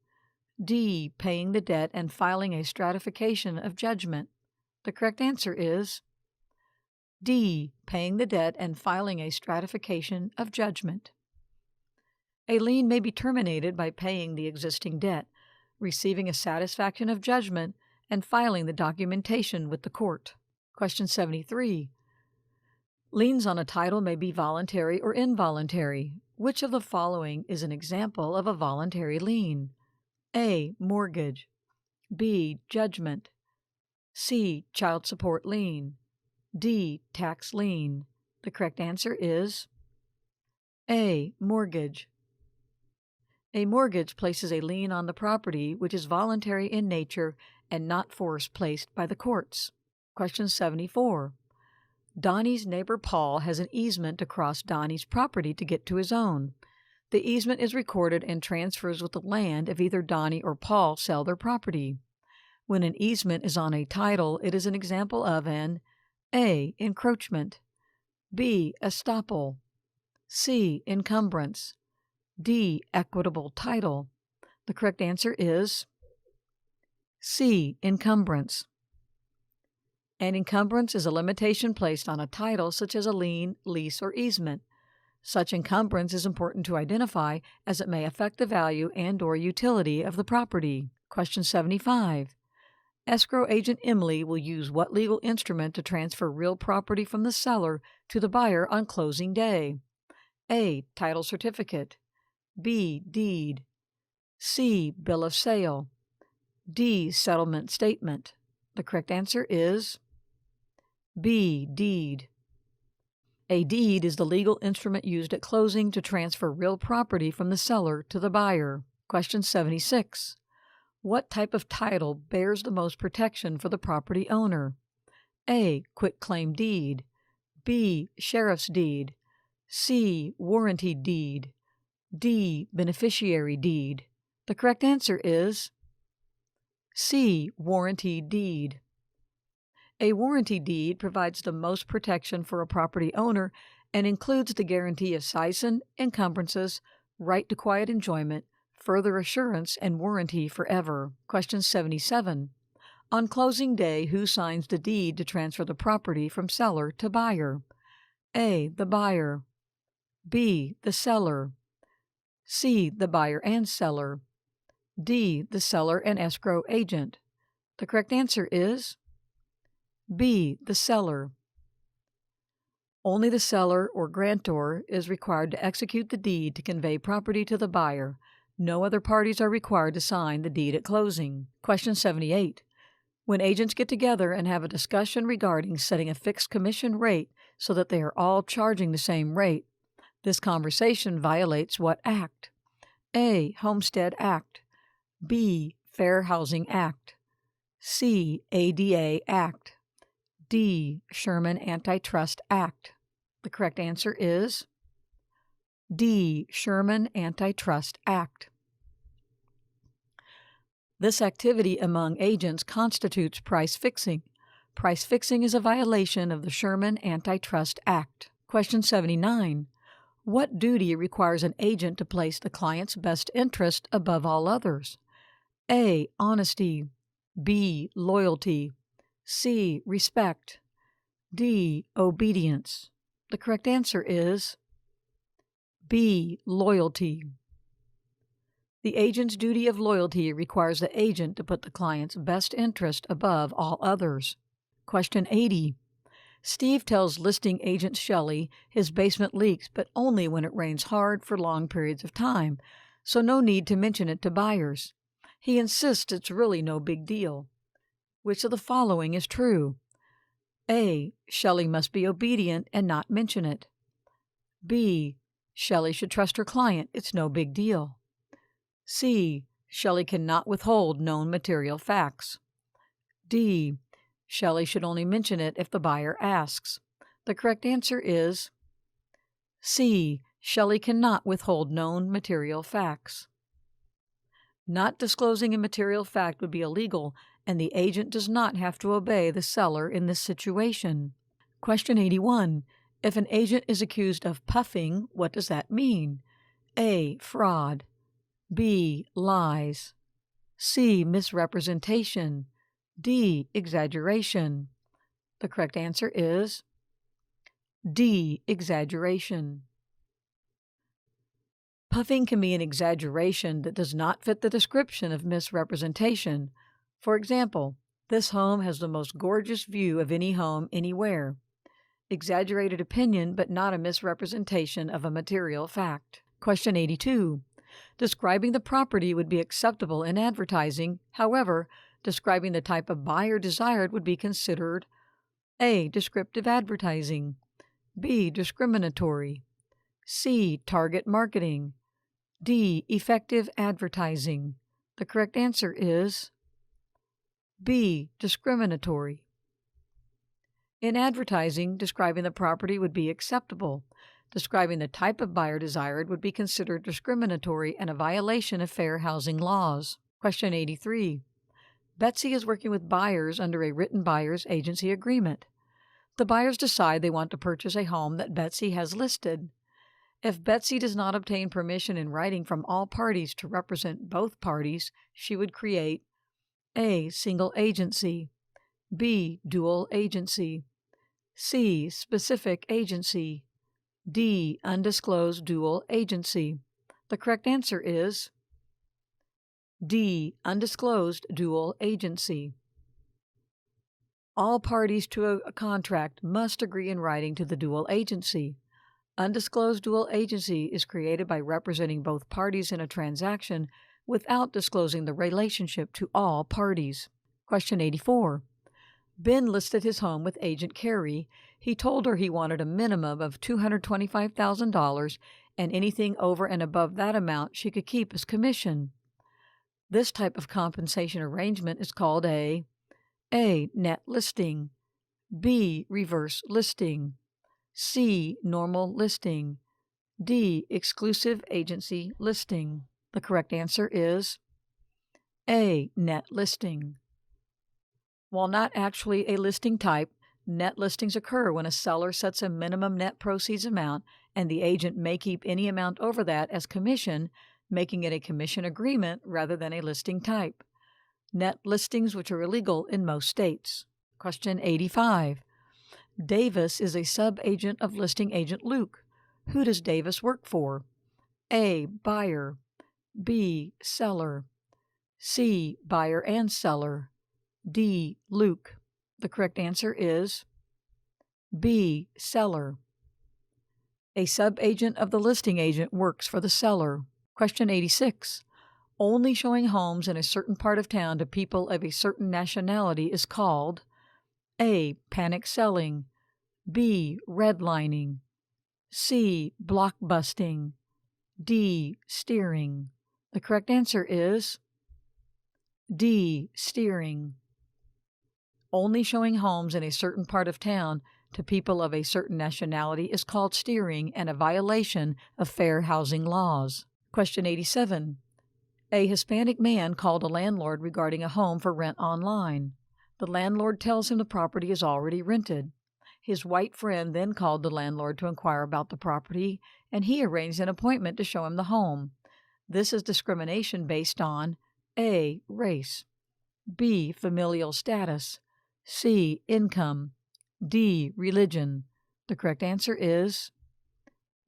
D. Paying the debt and filing a stratification of judgment. The correct answer is D. Paying the debt and filing a stratification of judgment. A lien may be terminated by paying the existing debt, receiving a satisfaction of judgment, and filing the documentation with the court. Question 73. Liens on a title may be voluntary or involuntary. Which of the following is an example of a voluntary lien? A. Mortgage. B. Judgment. C. Child support lien. D. Tax lien. The correct answer is A. Mortgage. A mortgage places a lien on the property which is voluntary in nature and not force placed by the courts. Question 74. Donnie's neighbor Paul has an easement to cross Donnie's property to get to his own. The easement is recorded and transfers with the land if either Donnie or Paul sell their property. When an easement is on a title, it is an example of an A. Encroachment, B. Estoppel, C. Encumbrance, D. Equitable title. The correct answer is C. Encumbrance. An encumbrance is a limitation placed on a title such as a lien, lease, or easement. Such encumbrance is important to identify as it may affect the value and/or utility of the property. Question 75. Escrow agent Emily will use what legal instrument to transfer real property from the seller to the buyer on closing day? A. Title certificate. B. Deed. C. Bill of sale. D. Settlement statement. The correct answer is B. Deed. A deed is the legal instrument used at closing to transfer real property from the seller to the buyer. Question 76. What type of title bears the most protection for the property owner? A. Quitclaim deed. B. Sheriff's deed. C. Warranty deed. D. Beneficiary deed. The correct answer is C. Warranty deed. A warranty deed provides the most protection for a property owner and includes the guarantee of seisin, encumbrances, right to quiet enjoyment, further assurance, and warranty forever. Question 77. On closing day, who signs the deed to transfer the property from seller to buyer? A. The buyer. B. The seller. C. The buyer and seller. D. The seller and escrow agent. The correct answer is B. The seller. Only the seller or grantor is required to execute the deed to convey property to the buyer. No other parties are required to sign the deed at closing. Question 78. When agents get together and have a discussion regarding setting a fixed commission rate so that they are all charging the same rate, this conversation violates what act? A. Homestead Act. B. Fair Housing Act. C. ADA Act. D. Sherman Antitrust Act. The correct answer is D. Sherman Antitrust Act. This activity among agents constitutes price fixing. Price fixing is a violation of the Sherman Antitrust Act. Question 79. What duty requires an agent to place the client's best interest above all others? A. Honesty. B. Loyalty. C. Respect. D. Obedience. The correct answer is B. Loyalty. The agent's duty of loyalty requires the agent to put the client's best interest above all others. Question 80. Steve tells listing agent Shelley his basement leaks, but only when it rains hard for long periods of time, so no need to mention it to buyers. He insists it's really no big deal. Which of the following is true? A. Shelley must be obedient and not mention it. B. Shelley should trust her client. It's no big deal. C. Shelley cannot withhold known material facts. D. Shelley should only mention it if the buyer asks. The correct answer is C. Shelley cannot withhold known material facts. Not disclosing a material fact would be illegal, and the agent does not have to obey the seller in this situation. Question 81. If an agent is accused of puffing, what does that mean? A. Fraud. B. Lies. C. Misrepresentation. D. Exaggeration. The correct answer is D. Exaggeration. Puffing can be an exaggeration that does not fit the description of misrepresentation. For example, this home has the most gorgeous view of any home anywhere. Exaggerated opinion, but not a misrepresentation of a material fact. Question 82. Describing the property would be acceptable in advertising. However, describing the type of buyer desired would be considered A. Descriptive advertising. B. Discriminatory. C. Target marketing. D. Effective advertising. The correct answer is B. Discriminatory. In advertising, describing the property would be acceptable. Describing the type of buyer desired would be considered discriminatory and a violation of fair housing laws. Question 83. Betsy is working with buyers under a written buyer's agency agreement. The buyers decide they want to purchase a home that Betsy has listed. If Betsy does not obtain permission in writing from all parties to represent both parties, she would create A. Single agency. B. Dual agency. C. Specific agency. D. Undisclosed dual agency. The correct answer is D. Undisclosed dual agency. All parties to a contract must agree in writing to the dual agency. Undisclosed dual agency is created by representing both parties in a transaction without disclosing the relationship to all parties. Question 84. Ben listed his home with Agent Carey. He told her he wanted a minimum of $225,000, and anything over and above that amount she could keep as commission. This type of compensation arrangement is called A. Net listing. B. Reverse listing. C. Normal listing. D. Exclusive agency listing. The correct answer is A. Net listing. While not actually a listing type, net listings occur when a seller sets a minimum net proceeds amount and the agent may keep any amount over that as commission, making it a commission agreement rather than a listing type. Net listings which are illegal in most states. Question 85. Davis is a sub-agent of listing agent Luke. Who does Davis work for? A. Buyer. B. Seller. C. Buyer and seller. D. Luke. The correct answer is B. Seller. A subagent of the listing agent works for the seller. Question 86. Only showing homes in a certain part of town to people of a certain nationality is called A. Panic selling, B. Redlining, C. Blockbusting, D. Steering. The correct answer is D. Steering. Only showing homes in a certain part of town to people of a certain nationality is called steering and a violation of fair housing laws. Question 87. A Hispanic man called a landlord regarding a home for rent online. The landlord tells him the property is already rented. His white friend then called the landlord to inquire about the property, and he arranged an appointment to show him the home. This is discrimination based on A. Race, B. Familial status, C. Income, D. Religion. The correct answer is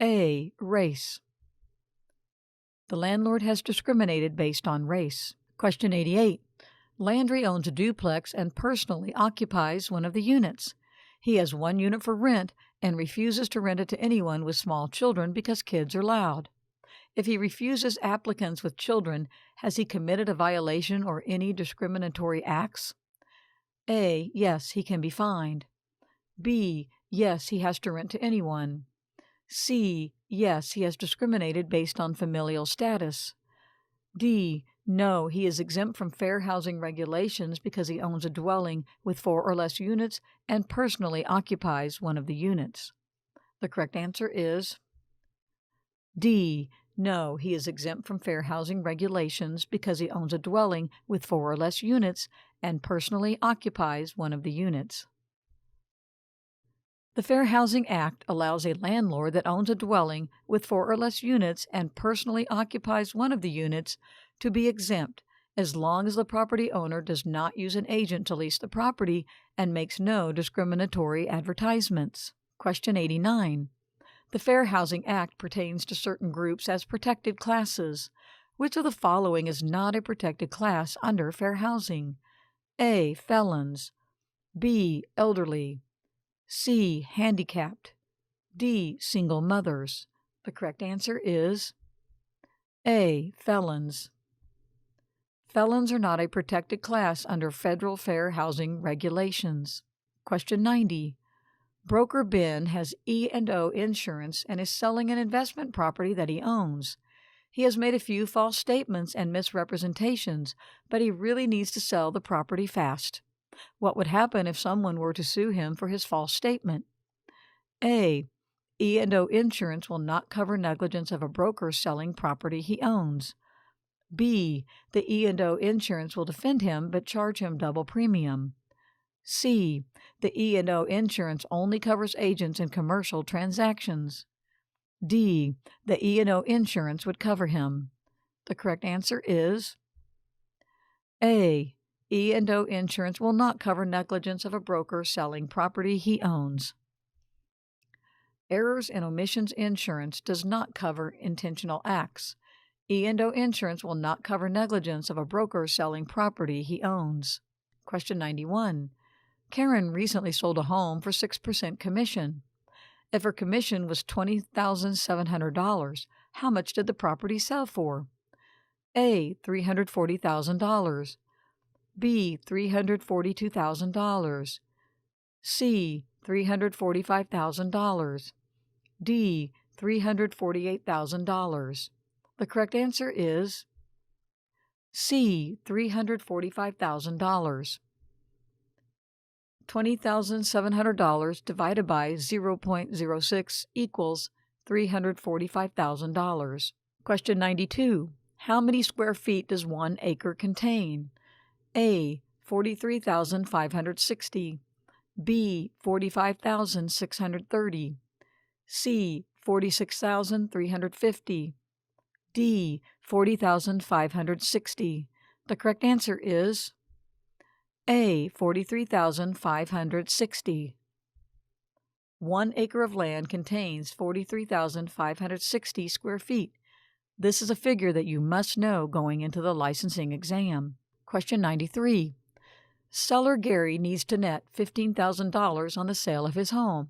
A. Race. The landlord has discriminated based on race. Question 88. Landry owns a duplex and personally occupies one of the units. He has one unit for rent and refuses to rent it to anyone with small children because kids are loud. If he refuses applicants with children, has he committed a violation or any discriminatory acts? A. Yes, he can be fined. B. Yes, he has to rent to anyone. C. Yes, he has discriminated based on familial status. D. No, he is exempt from fair housing regulations because he owns a dwelling with 4 or less units and personally occupies one of the units. The correct answer is D. No, he is exempt from fair housing regulations because he owns a dwelling with 4 or less units and personally occupies one of the units. The Fair Housing Act allows a landlord that owns a dwelling with 4 or less units and personally occupies one of the units to be exempt as long as the property owner does not use an agent to lease the property and makes no discriminatory advertisements. Question 89. The Fair Housing Act pertains to certain groups as protected classes. Which of the following is not a protected class under fair housing? A. Felons, B. Elderly, C. Handicapped, D. Single mothers. The correct answer is A. Felons. Felons are not a protected class under federal fair housing regulations. Question 90. Broker Ben has E&O insurance and is selling an investment property that he owns. He has made a few false statements and misrepresentations, but he really needs to sell the property fast. What would happen if someone were to sue him for his false statement? A. E&O insurance will not cover negligence of a broker selling property he owns. B. The E&O insurance will defend him but charge him double premium. C. The E&O insurance only covers agents in commercial transactions. D. The E&O insurance would cover him. The correct answer is A. E&O insurance will not cover negligence of a broker selling property he owns. Errors and omissions insurance does not cover intentional acts. E&O insurance will not cover negligence of a broker selling property he owns. Question 91. Karen recently sold a home for 6% commission. If her commission was $20,700, how much did the property sell for? A. $340,000. B. $342,000. C. $345,000. D. $348,000. The correct answer is C. $345,000. $20,700 divided by 0.06 equals $345,000. Question 92. How many square feet does 1 acre contain? A. 43,560. B. 45,630. C. 46,350. D. 40,560. The correct answer is A. 43,560. 1 acre of land contains 43,560 square feet. This is a figure that you must know going into the licensing exam. Question 93. Seller Gary needs to net $15,000 on the sale of his home.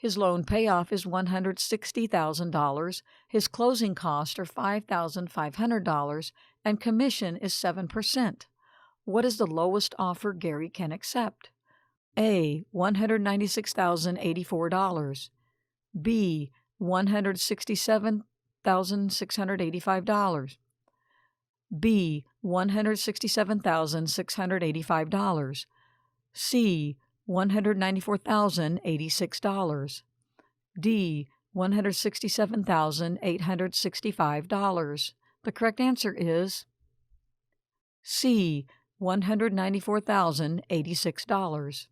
His loan payoff is $160,000, his closing costs are $5,500, and commission is 7%. What is the lowest offer Gary can accept? A. $196,084. B. $167,685. B. $167,685. C. $194,086. D. $167,865. The correct answer is C. $194,086.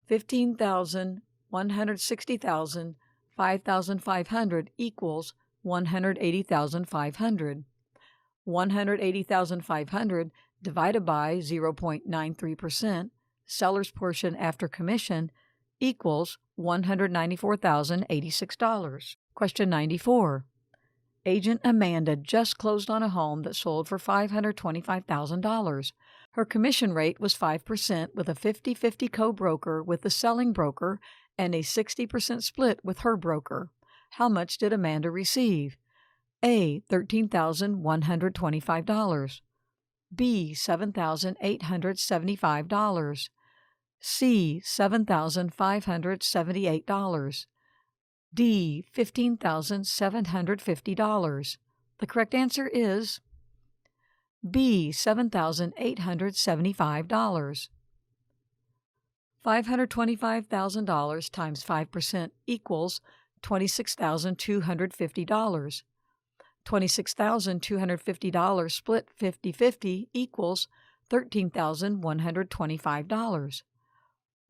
15,000, 160,000, 5,500 equals 180,500. 180,500 divided by 0.93%, seller's portion after commission, equals $194,086. Question 94. Agent Amanda just closed on a home that sold for $525,000. Her commission rate was 5% with a 50-50 co-broker with the selling broker and a 60% split with her broker. How much did Amanda receive? A. $13,125. B. $7,875. C. $7,578. D. $15,750. The correct answer is B. $7,875. $525,000 times 5% equals $26,250. $26,250 split 50-50 equals $13,125.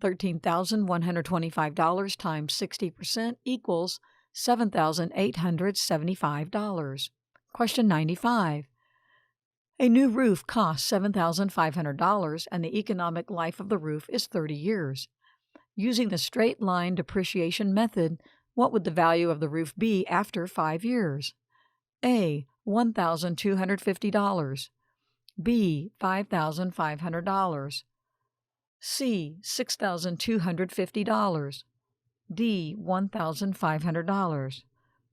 $13,125 times 60% equals $7,875. Question 95. A new roof costs $7,500 and the economic life of the roof is 30 years. Using the straight line depreciation method, what would the value of the roof be after 5 years? A. $1,250. B. $5,500. C. $6,250. D. $1,500.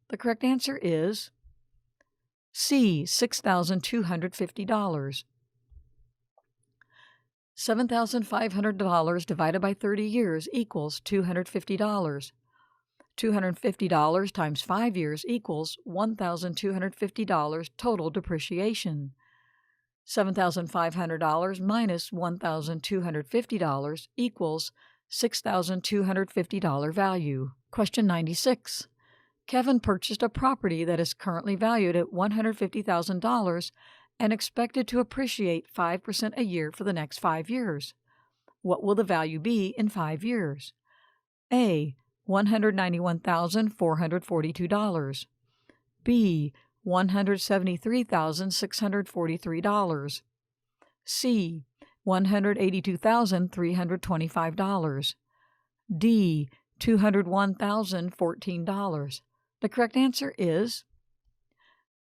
The correct answer is C. $6,250. $7,500 divided by 30 years equals $250. $250 times 5 years equals $1,250 total depreciation. $7,500 minus $1,250 equals $6,250 value. Question 96. Kevin purchased a property that is currently valued at $150,000 and expected to appreciate 5% a year for the next 5 years. What will the value be in 5 years? A. $191,442. B. $173,643. C. $182,325. D. $201,014. The correct answer is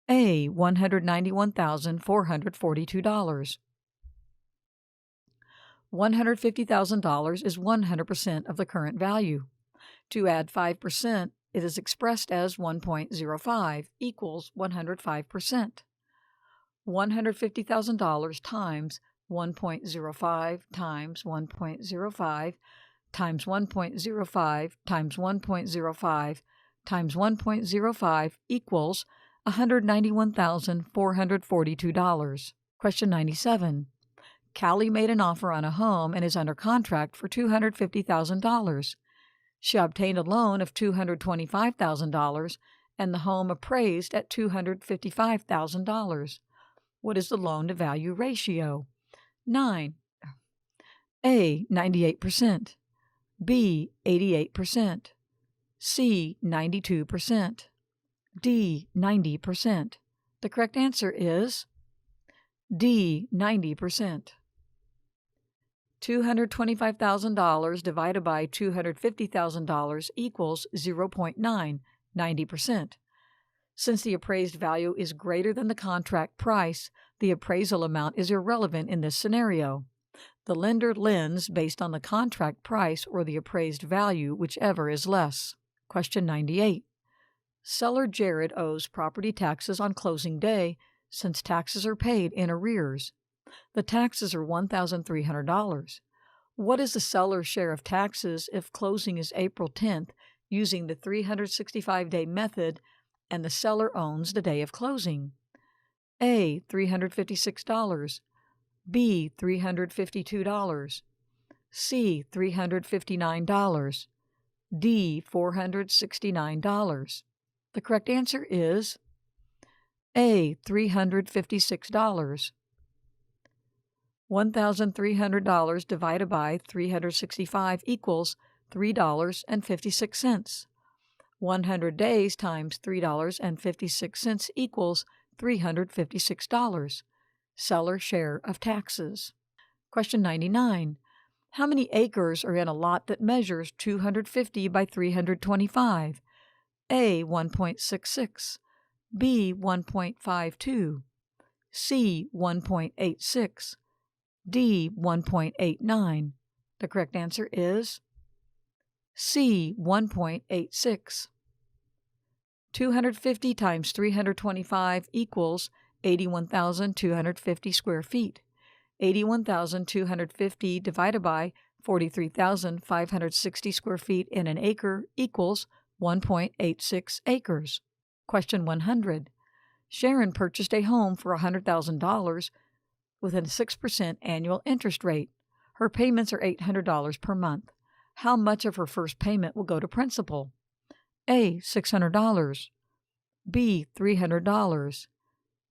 A. $191,442. $150,000 is 100% of the current value. To add 5%, it is expressed as 1.05 equals 105%. $150,000 times 1.05 times 1.05 times 1.05 times 1.05 times 1.05 equals $191,442. Question 97. Callie made an offer on a home and is under contract for $250,000. She obtained a loan of $225,000 and the home appraised at $255,000. What is the loan-to-value ratio? 9. A. 98%. B. 88%. C. 92%. D. 90%. The correct answer is D. 90%. $225,000 divided by $250,000 equals 0.9, 90%. Since the appraised value is greater than the contract price, the appraisal amount is irrelevant in this scenario. The lender lends based on the contract price or the appraised value, whichever is less. Question 98. Seller Jared owes property taxes on closing day since taxes are paid in arrears. The taxes are $1,300. What is the seller's share of taxes if closing is April 10th using the 365-day method and the seller owns the day of closing? A. $356. B. $352. C. $359. D. $469. The correct answer is A. $356. $1,300 divided by 365 equals $3.56. 100 days times $3.56 equals $356. Seller share of taxes. Question 99. How many acres are in a lot that measures 250 by 325? A. 1.66. B. 1.52. C. 1.86. D. 1.89. The correct answer is C. 1.86. 250 times 325 equals 81,250 square feet. 81,250 divided by 43,560 square feet in an acre equals 1.86 acres. Question 100. Sharon purchased a home for $100,000 with a 6% annual interest rate. Her payments are $800 per month. How much of her first payment will go to principal? A. $600. B. $300.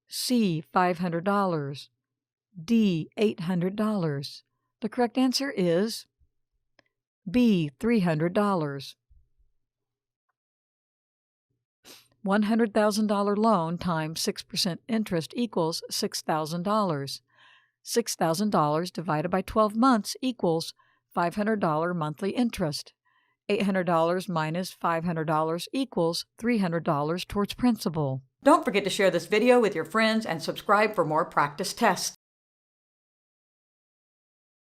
C. $500. D. $800. The correct answer is B. $300. $100,000 loan times 6% interest equals $6,000. $6,000 divided by 12 months equals $500 monthly interest. $800 minus $500 equals $300 towards principal. Don't forget to share this video with your friends and subscribe for more practice tests.